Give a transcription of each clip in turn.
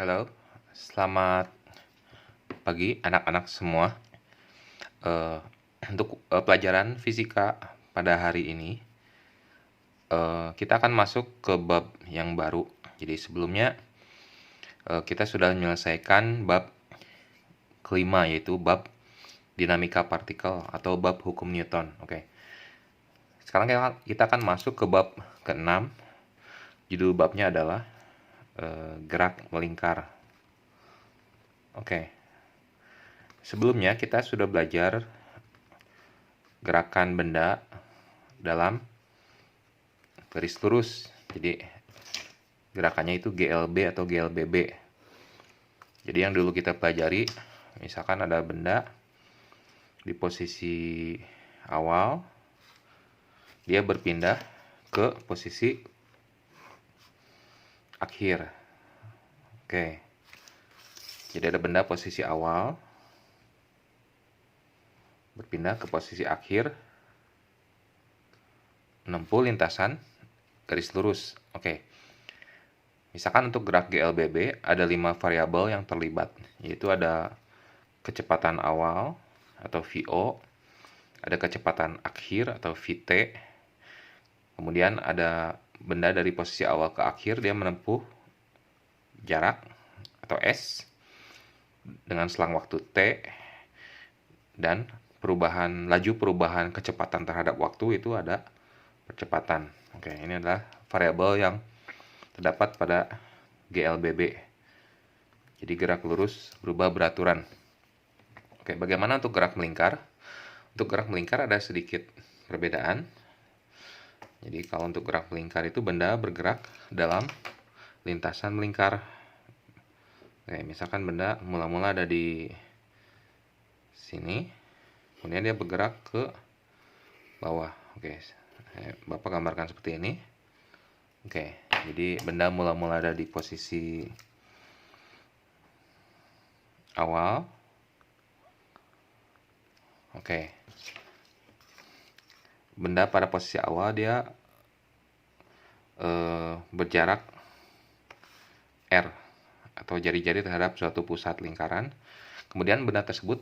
Halo, selamat pagi anak-anak semua. Eh, untuk pelajaran fisika pada hari ini, kita akan masuk ke bab yang baru. Jadi sebelumnya kita sudah menyelesaikan bab kelima, yaitu bab dinamika partikel atau bab hukum Newton. Oke. Sekarang kita akan masuk ke bab keenam. Judul babnya adalah gerak melingkar. Oke. Sebelumnya kita sudah belajar gerakan benda dalam garis lurus. Jadi gerakannya itu GLB atau GLBB. Jadi yang dulu kita pelajari, misalkan ada benda di posisi awal, dia berpindah ke posisi akhir. Oke. Jadi ada benda posisi awal berpindah ke posisi akhir, menempuh lintasan garis lurus. Oke. Misalkan untuk gerak GLBB ada 5 variabel yang terlibat, yaitu ada kecepatan awal atau VO, ada kecepatan akhir atau VT, kemudian ada benda dari posisi awal ke akhir, dia menempuh jarak atau S dengan selang waktu T, dan laju perubahan kecepatan terhadap waktu itu ada percepatan. Oke, ini adalah variabel yang terdapat pada GLBB. Jadi gerak lurus berubah beraturan. Oke, bagaimana untuk gerak melingkar? Untuk gerak melingkar ada sedikit perbedaan. Jadi kalau untuk gerak melingkar itu benda bergerak dalam lintasan melingkar. Oke, misalkan benda mula-mula ada di sini, kemudian dia bergerak ke bawah. Oke, Bapak gambarkan seperti ini. Oke, jadi benda mula-mula ada di posisi awal. Oke, benda pada posisi awal dia berjarak R atau jari-jari terhadap suatu pusat lingkaran. Kemudian benda tersebut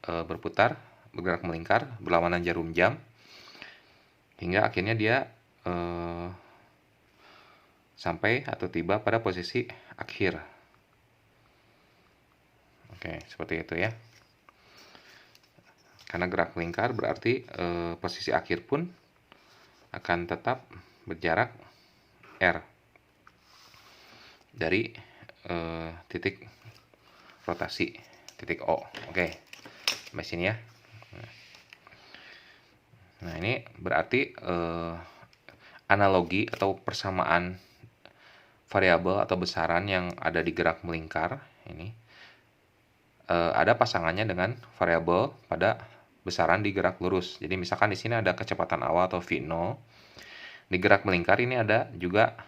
berputar, bergerak melingkar berlawanan jarum jam, hingga akhirnya dia sampai atau tiba pada posisi akhir. Oke, seperti itu ya. Karena gerak melingkar berarti posisi akhir pun akan tetap berjarak R dari titik rotasi, titik O. Oke, sampai sini ya. Nah, ini berarti analogi atau persamaan variabel atau besaran yang ada di gerak melingkar ini ada pasangannya dengan variabel pada besaran di gerak lurus. Jadi misalkan di sini ada kecepatan awal atau V0. Di gerak melingkar ini ada juga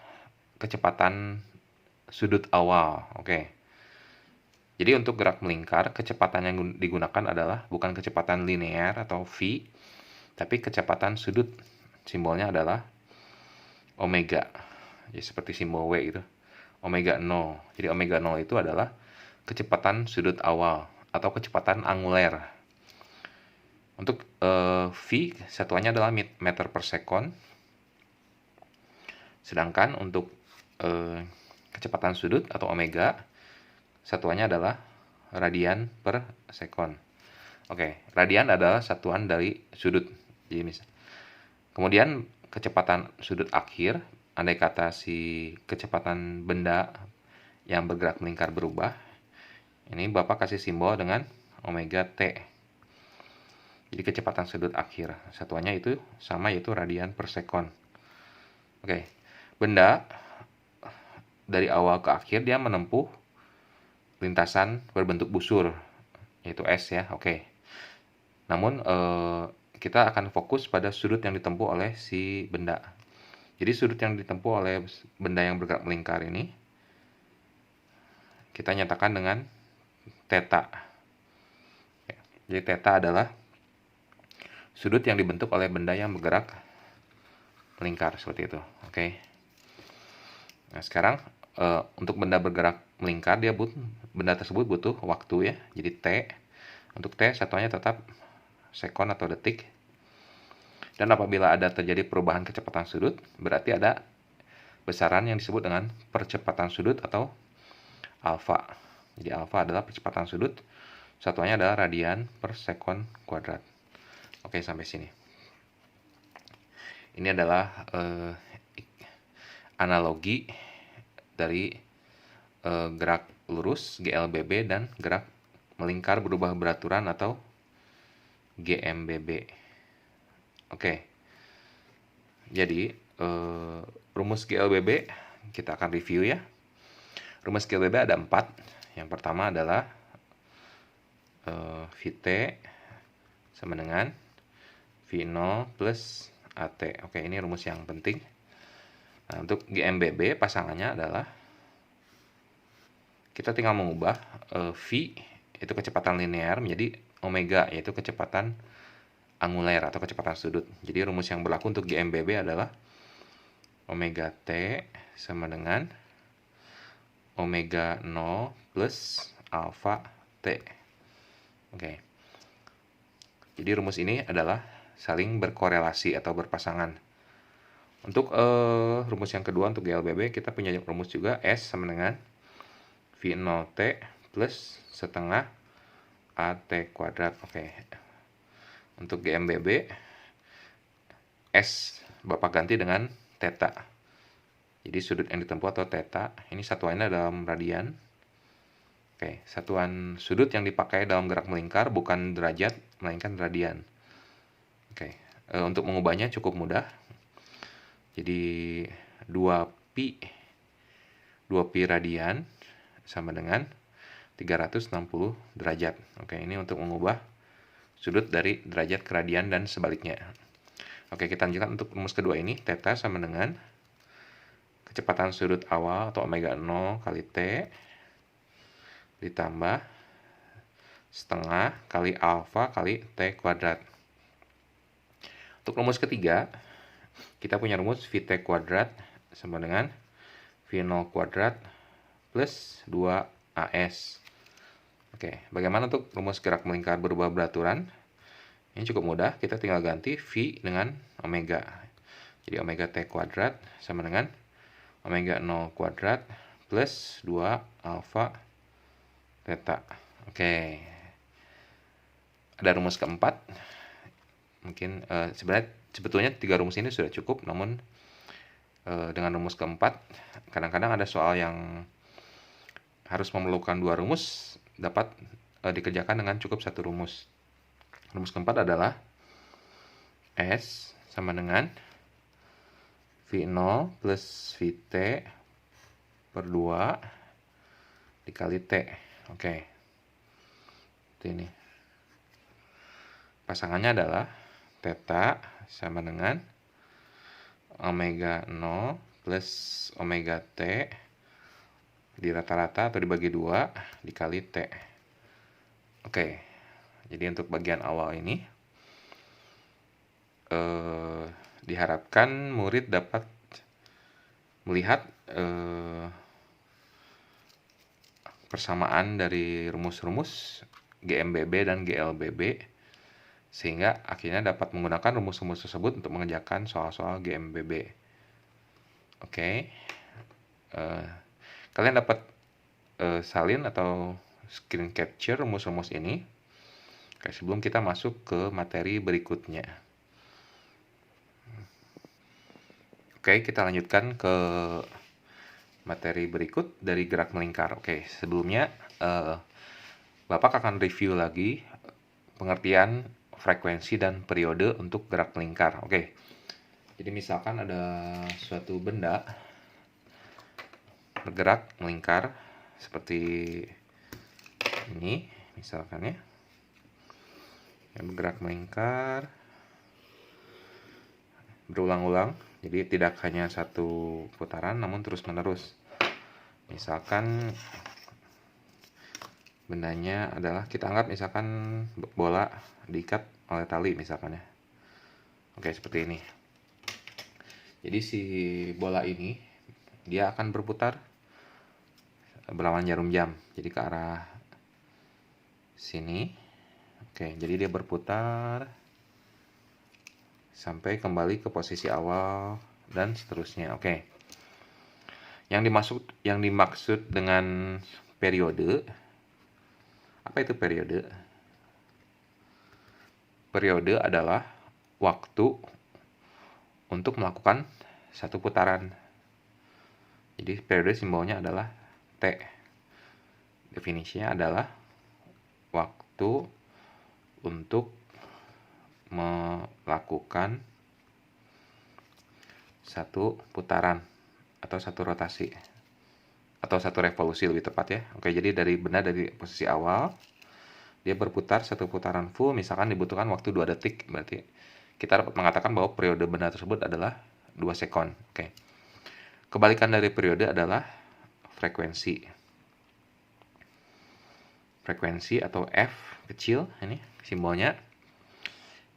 kecepatan sudut awal. Oke. Jadi untuk gerak melingkar, kecepatan yang digunakan adalah bukan kecepatan linear atau V, tapi kecepatan sudut. Simbolnya adalah omega. Jadi seperti simbol W itu. Omega 0. Jadi omega 0 itu adalah kecepatan sudut awal atau kecepatan anguler. Untuk V satuannya adalah meter per sekon. Sedangkan untuk kecepatan sudut atau omega satuannya adalah radian per sekon. Oke, radian adalah satuan dari sudut. Jadi kemudian kecepatan sudut akhir, andai kata si kecepatan benda yang bergerak melingkar berubah, ini Bapak kasih simbol dengan omega T. Jadi kecepatan sudut akhir satuannya itu sama, yaitu radian per sekon. Oke, benda dari awal ke akhir dia menempuh lintasan berbentuk busur, yaitu S ya. Oke. Namun kita akan fokus pada sudut yang ditempuh oleh si benda. Jadi sudut yang ditempuh oleh benda yang bergerak melingkar ini kita nyatakan dengan theta. Jadi theta adalah sudut yang dibentuk oleh benda yang bergerak melingkar, seperti itu. Oke. Nah, sekarang untuk benda bergerak melingkar, benda tersebut butuh waktu ya. Jadi T. Untuk T satuannya tetap sekon atau detik. Dan apabila ada terjadi perubahan kecepatan sudut, berarti ada besaran yang disebut dengan percepatan sudut atau alfa. Jadi alfa adalah percepatan sudut, satuannya adalah radian per sekon kuadrat. Oke, sampai sini. Ini adalah analogi dari gerak lurus GLBB dan gerak melingkar berubah beraturan atau GMBB. Oke. Jadi rumus GLBB kita akan review ya. Rumus GLBB ada 4. Yang pertama adalah Vt sama dengan V0 plus AT. Oke, ini rumus yang penting. Nah, untuk GMBB pasangannya adalah kita tinggal mengubah V itu kecepatan linear menjadi omega, yaitu kecepatan anguler atau kecepatan sudut. Jadi rumus yang berlaku untuk GMBB adalah omega T sama dengan omega 0 plus alfa T. Oke. Jadi rumus ini adalah saling berkorelasi atau berpasangan. Untuk rumus yang kedua untuk GLBB kita punya rumus juga S sama dengan V0T plus setengah AT kuadrat. Oke. Untuk GMBB S Bapak ganti dengan theta. Jadi sudut yang ditempuh atau theta, ini satuannya dalam radian. Oke, satuan sudut yang dipakai dalam gerak melingkar bukan derajat, melainkan radian. Oke, untuk mengubahnya cukup mudah. Jadi 2pi radian sama dengan 360 derajat. Oke, ini untuk mengubah sudut dari derajat ke radian dan sebaliknya. Oke, kita lanjutkan untuk rumus kedua ini. Theta sama dengan kecepatan sudut awal atau omega 0 kali T ditambah setengah kali alfa kali T kuadrat. Untuk rumus ketiga, kita punya rumus Vt kuadrat sama dengan V0 kuadrat plus 2AS. Oke, bagaimana untuk rumus gerak melingkar berubah beraturan? Ini cukup mudah, kita tinggal ganti V dengan omega. Jadi omega T kuadrat sama dengan omega 0 kuadrat plus 2 alfa theta. Oke. Ada rumus keempat. Mungkin sebetulnya 3 rumus ini sudah cukup, namun dengan rumus keempat kadang-kadang ada soal yang harus memerlukan 2 rumus dapat dikerjakan dengan cukup 1 rumus. Rumus keempat adalah S sama dengan V0 plus Vt per 2 dikali T. Oke. Ini. Pasangannya adalah theta sama dengan omega 0 plus omega T di rata-rata atau dibagi 2 dikali T. Oke. Jadi untuk bagian awal ini diharapkan murid dapat melihat persamaan dari rumus-rumus GMBB dan GLBB sehingga akhirnya dapat menggunakan rumus-rumus tersebut untuk mengerjakan soal-soal GMBB. Oke. Kalian dapat salin atau screen capture rumus-rumus ini. Oke, sebelum kita masuk ke materi berikutnya. Oke, kita lanjutkan ke materi berikut dari gerak melingkar. Oke, sebelumnya Bapak akan review lagi pengertian frekuensi dan periode untuk gerak melingkar. Oke, jadi misalkan ada suatu benda bergerak melingkar seperti ini, misalkan ya. Yang bergerak melingkar berulang-ulang, jadi tidak hanya satu putaran namun terus-menerus. Misalkan bendanya adalah, kita anggap misalkan bola diikat oleh tali misalkan ya. Oke, seperti ini. Jadi si bola ini dia akan berputar berlawanan jarum jam, jadi ke arah sini. Oke, jadi dia berputar sampai kembali ke posisi awal dan seterusnya. Oke. Yang dimaksud dengan periode, apa itu periode? Periode adalah waktu untuk melakukan satu putaran. Jadi periode simbolnya adalah T. Definisinya adalah waktu untuk melakukan satu putaran atau satu rotasi atau satu revolusi lebih tepat ya. Oke, jadi dari posisi awal dia berputar satu putaran full, misalkan dibutuhkan waktu 2 detik, berarti kita dapat mengatakan bahwa periode benda tersebut adalah 2 sekon. Oke. Kebalikan dari periode adalah frekuensi. Frekuensi atau F kecil, ini simbolnya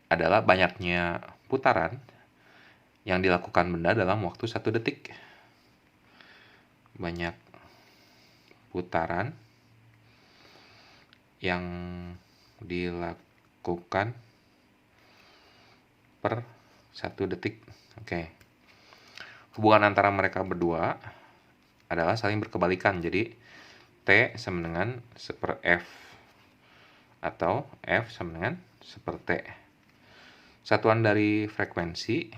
adalah banyaknya putaran yang dilakukan benda dalam waktu 1 detik. Banyak putaran yang dilakukan per 1 detik. Oke. Hubungan antara mereka berdua adalah saling berkebalikan. Jadi T sama dengan 1/F atau F sama dengan 1/T. Satuan dari frekuensi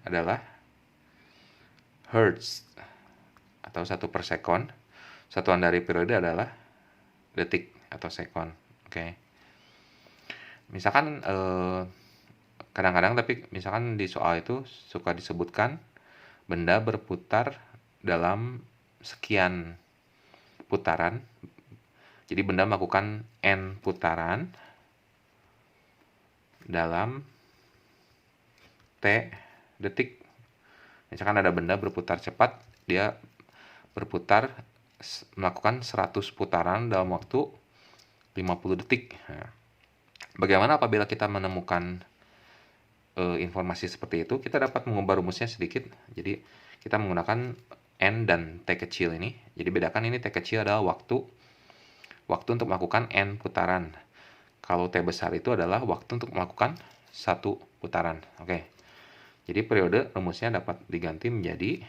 adalah Hertz atau 1/sekon. Satuan dari periode adalah detik atau sekon. Oke. Misalkan kadang-kadang tapi misalkan di soal itu suka disebutkan benda berputar dalam sekian putaran. Jadi benda melakukan N putaran dalam T detik. Misalkan ada benda berputar cepat, dia melakukan 100 putaran dalam waktu 50 detik. Nah, bagaimana apabila kita menemukan informasi seperti itu? Kita dapat mengubah rumusnya sedikit. Jadi kita menggunakan N dan T kecil ini. Jadi bedakan, ini T kecil adalah waktu untuk melakukan N putaran. Kalau T besar itu adalah waktu untuk melakukan 1 putaran. Oke. Jadi periode rumusnya dapat diganti menjadi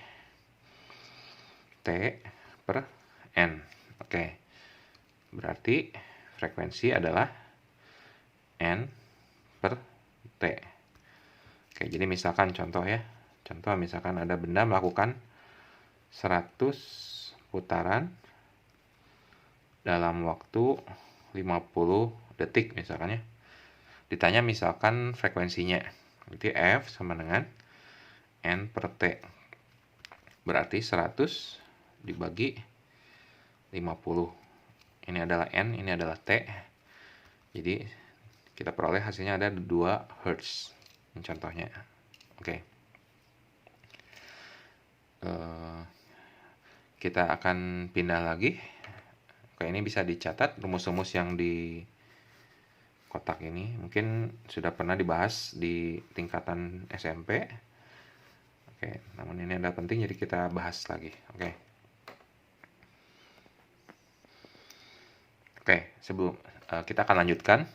T per N. Oke. Berarti frekuensi adalah N per T. Oke, jadi misalkan contoh ya. Contoh misalkan ada benda melakukan 100 putaran dalam waktu 50 detik misalkan ya. Ditanya misalkan frekuensinya. Berarti F sama dengan N per T. Berarti 100 dibagi 50. Ini adalah N, ini adalah T. Jadi kita peroleh hasilnya ada 2 Hz. Ini contohnya. Oke. Kita akan pindah lagi. Oke, ini bisa dicatat rumus-rumus yang di kotak ini. Mungkin sudah pernah dibahas di tingkatan SMP. Oke, namun ini adalah penting jadi kita bahas lagi. Oke, sebelum kita akan lanjutkan.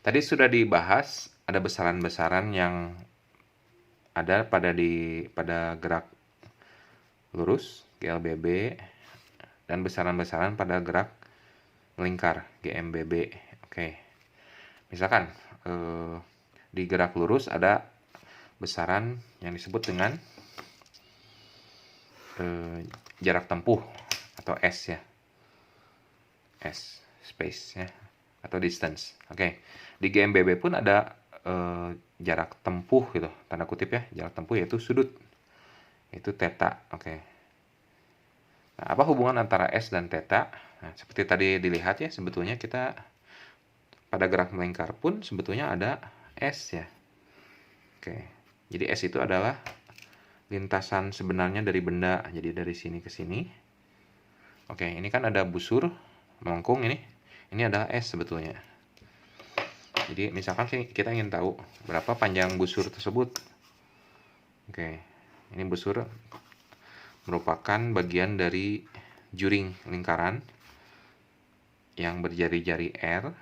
Tadi sudah dibahas ada besaran-besaran yang ada pada gerak lurus GLBB dan besaran-besaran pada gerak melingkar GMBB. Oke. Misalkan di gerak lurus ada besaran yang disebut dengan jarak tempuh atau S ya. S space ya, atau distance. Oke. Di GMBB pun ada jarak tempuh gitu, tanda kutip ya, jarak tempuh yaitu sudut. Itu theta. Oke. Nah, apa hubungan antara S dan theta? Nah, seperti tadi dilihat ya, sebetulnya kita pada gerak melingkar pun sebetulnya ada S ya. Oke. Jadi S itu adalah lintasan sebenarnya dari benda. Jadi dari sini ke sini. Oke, ini kan ada busur melengkung ini. Ini adalah S sebetulnya. Jadi misalkan kita ingin tahu berapa panjang busur tersebut. Oke. Ini busur merupakan bagian dari juring lingkaran yang berjari-jari R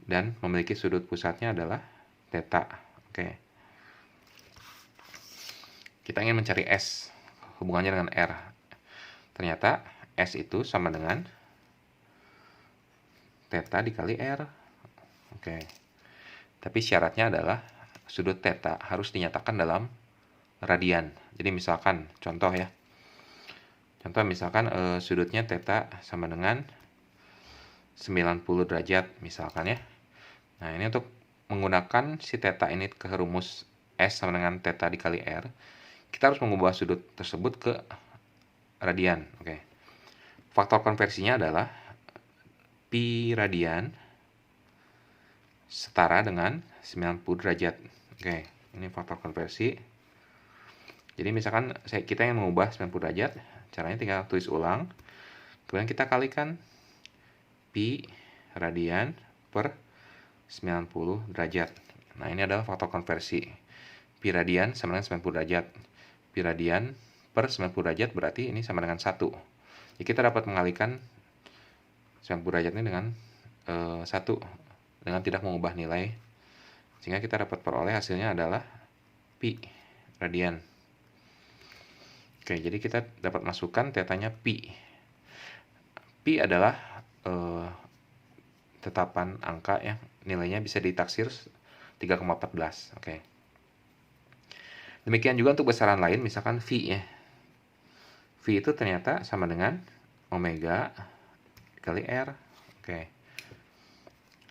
dan memiliki sudut pusatnya adalah theta. Oke. Kita ingin mencari S, hubungannya dengan R. Ternyata S itu sama dengan theta dikali R. Oke. Tapi syaratnya adalah sudut theta harus dinyatakan dalam radian. Jadi misalkan, contoh ya. Contoh misalkan sudutnya theta sama dengan 90 derajat misalkan ya. Nah, ini untuk menggunakan si theta ini ke rumus S sama dengan theta dikali R, kita harus mengubah sudut tersebut ke radian. Oke. Faktor konversinya adalah pi radian setara dengan 90 derajat. Oke, ini faktor konversi. Jadi misalkan kita yang mengubah 90 derajat, caranya tinggal tulis ulang. Kemudian kita kalikan pi radian per 90 derajat. Nah, ini adalah faktor konversi. Pi radian sama dengan 90 derajat. Pi radian per 90 derajat berarti ini sama dengan 1. Jadi kita dapat mengalihkan 90 derajat ini dengan 1 dengan tidak mengubah nilai, sehingga kita dapat peroleh hasilnya adalah pi radian. Oke, jadi kita dapat masukkan tetanya pi. Pi adalah tetapan angka yang nilainya bisa ditaksir 3,14. Oke. Demikian juga untuk besaran lain, misalkan V ya. V itu ternyata sama dengan omega kali R. Oke.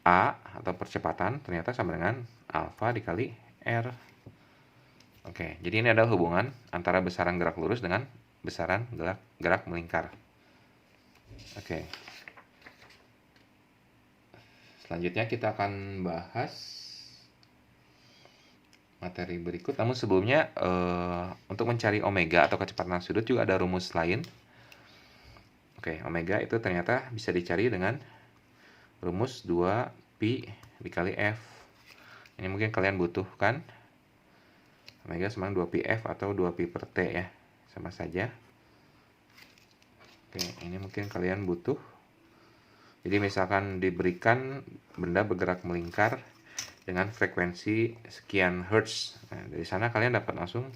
A atau percepatan ternyata sama dengan alfa dikali R. Oke, jadi ini adalah hubungan antara besaran gerak lurus dengan besaran gerak melingkar. Oke. Selanjutnya kita akan bahas materi berikut. Namun sebelumnya untuk mencari omega atau kecepatan sudut juga ada rumus lain. Oke, omega itu ternyata bisa dicari dengan rumus 2pi dikali F. Ini mungkin kalian butuhkan. Omega sama 2πf atau 2pi per T ya. Sama saja. Oke, ini mungkin kalian butuh. Jadi misalkan diberikan benda bergerak melingkar dengan frekuensi sekian Hertz. Nah, dari sana kalian dapat langsung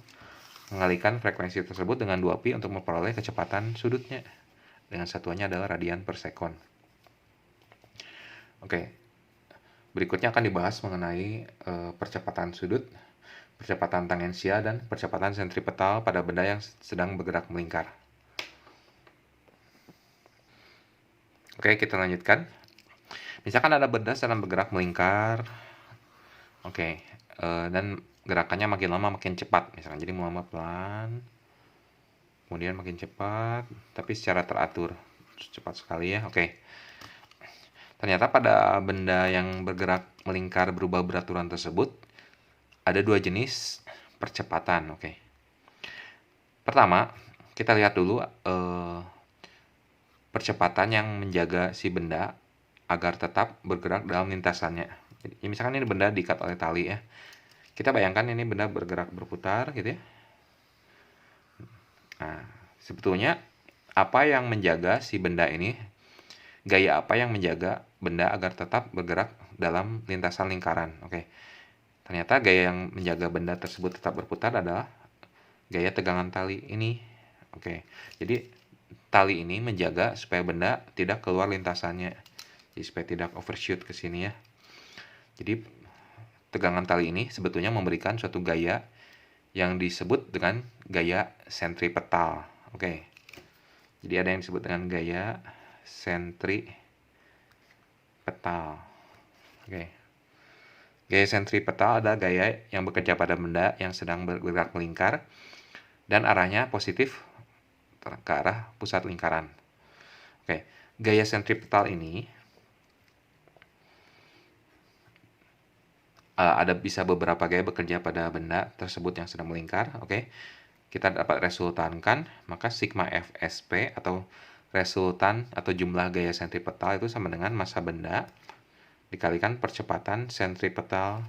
mengalihkan frekuensi tersebut dengan 2pi untuk memperoleh kecepatan sudutnya. Dengan satuannya adalah radian per sekon. Oke, berikutnya akan dibahas mengenai percepatan sudut, percepatan tangensial, dan percepatan sentripetal pada benda yang sedang bergerak melingkar. Oke, kita lanjutkan. Misalkan ada benda sedang bergerak melingkar, oke, dan gerakannya makin lama makin cepat, misalkan. Jadi mulai pelan, kemudian makin cepat, tapi secara teratur, cepat sekali ya. Oke. Ternyata pada benda yang bergerak melingkar berubah beraturan tersebut ada dua jenis percepatan. Oke. Pertama, kita lihat dulu percepatan yang menjaga si benda agar tetap bergerak dalam lintasannya. Jadi, misalkan ini benda diikat oleh tali ya. Kita bayangkan ini benda bergerak berputar gitu ya. Nah, sebetulnya apa yang menjaga si benda ini? Gaya apa yang menjaga benda agar tetap bergerak dalam lintasan lingkaran? Oke. Ternyata gaya yang menjaga benda tersebut tetap berputar adalah gaya tegangan tali ini. Oke. Jadi tali ini menjaga supaya benda tidak keluar lintasannya. Jadi supaya tidak overshoot ke sini ya. Jadi tegangan tali ini sebetulnya memberikan suatu gaya yang disebut dengan gaya sentripetal. Oke. Jadi ada yang disebut dengan gaya sentripetal. Oke. Gaya sentripetal adalah gaya yang bekerja pada benda yang sedang bergerak melingkar dan arahnya positif ke arah pusat lingkaran. Oke. Gaya sentripetal ini ada bisa beberapa gaya bekerja pada benda tersebut yang sedang melingkar. Oke. Kita dapat resultankan, maka sigma FSP atau resultan atau jumlah gaya sentripetal itu sama dengan massa benda dikalikan percepatan sentripetal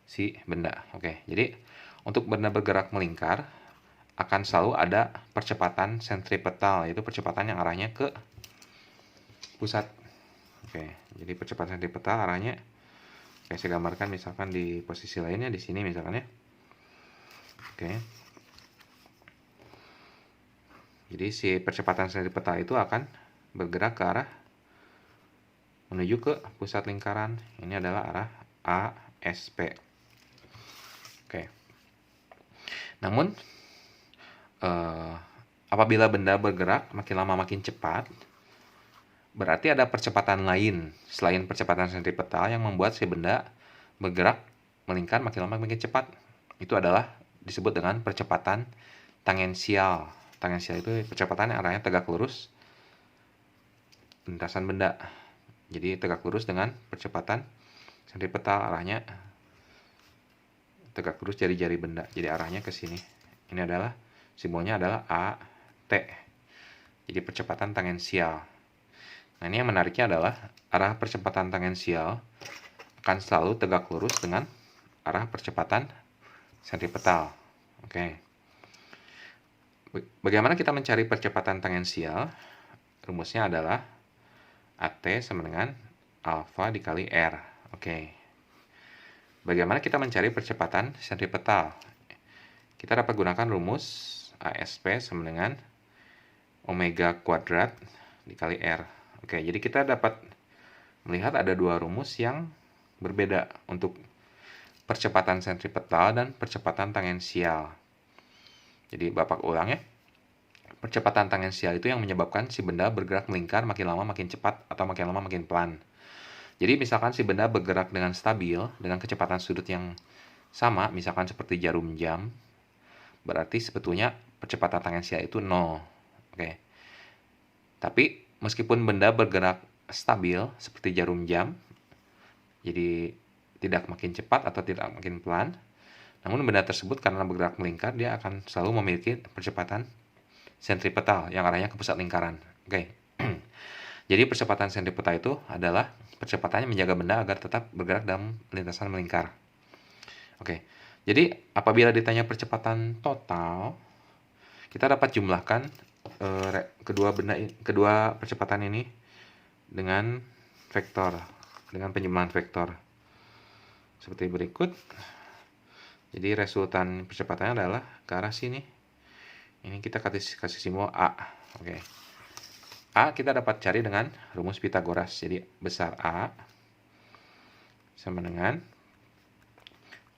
si benda. Oke, jadi untuk benda bergerak melingkar akan selalu ada percepatan sentripetal, yaitu percepatan yang arahnya ke pusat. Oke, jadi percepatan sentripetal arahnya kayak saya gambarkan misalkan di posisi lainnya di sini misalkan ya. Oke. Jadi si percepatan sentripetal itu akan bergerak ke arah menuju ke pusat lingkaran. Ini adalah arah ASP. Oke. Namun apabila benda bergerak makin lama makin cepat, berarti ada percepatan lain selain percepatan sentripetal yang membuat si benda bergerak melingkar makin lama makin cepat. Itu adalah disebut dengan percepatan tangensial. Tangensial itu percepatan yang arahnya tegak lurus lintasan benda. Jadi tegak lurus dengan percepatan sentripetal, arahnya tegak lurus jari-jari benda. Jadi arahnya ke sini. Ini adalah simbolnya adalah AT. Jadi percepatan tangensial. Nah, ini yang menariknya adalah arah percepatan tangensial akan selalu tegak lurus dengan arah percepatan sentripetal. Oke. Bagaimana kita mencari percepatan tangensial? Rumusnya adalah AT sama dengan alfa dikali R. Oke. Bagaimana kita mencari percepatan sentripetal? Kita dapat gunakan rumus ASP sama dengan omega kuadrat dikali R. Oke, jadi kita dapat melihat ada dua rumus yang berbeda untuk percepatan sentripetal dan percepatan tangensial. Jadi Bapak ulang ya. Percepatan tangensial itu yang menyebabkan si benda bergerak melingkar makin lama makin cepat atau makin lama makin pelan. Jadi misalkan si benda bergerak dengan stabil dengan kecepatan sudut yang sama, misalkan seperti jarum jam, berarti sebetulnya percepatan tangensial itu 0. Oke. Tapi meskipun benda bergerak stabil seperti jarum jam, jadi tidak makin cepat atau tidak makin pelan, namun benda tersebut karena bergerak melingkar, dia akan selalu memiliki percepatan sentripetal yang arahnya ke pusat lingkaran. Oke. Jadi percepatan sentripetal itu adalah percepatannya menjaga benda agar tetap bergerak dalam lintasan melingkar. Oke. Jadi apabila ditanya percepatan total, kita dapat jumlahkan kedua percepatan ini dengan vektor, dengan penjumlahan vektor seperti berikut. Jadi resultan percepatannya adalah ke arah sini. Ini kita kasih simbol A. Oke. A kita dapat cari dengan rumus Pitagoras. Jadi besar A sama dengan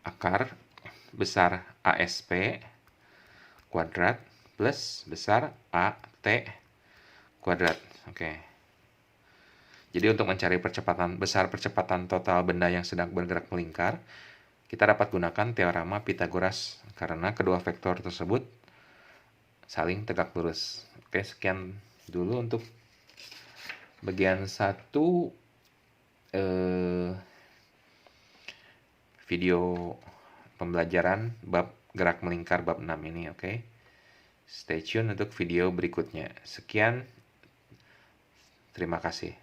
akar besar ASP kuadrat plus besar AT kuadrat. Oke. Jadi untuk mencari besar percepatan total benda yang sedang bergerak melingkar, kita dapat gunakan teorema Pitagoras karena kedua vektor tersebut saling tegak lurus. Oke, sekian dulu untuk bagian 1 video pembelajaran bab gerak melingkar bab 6 ini. Oke. Stay tune untuk video berikutnya. Sekian, terima kasih.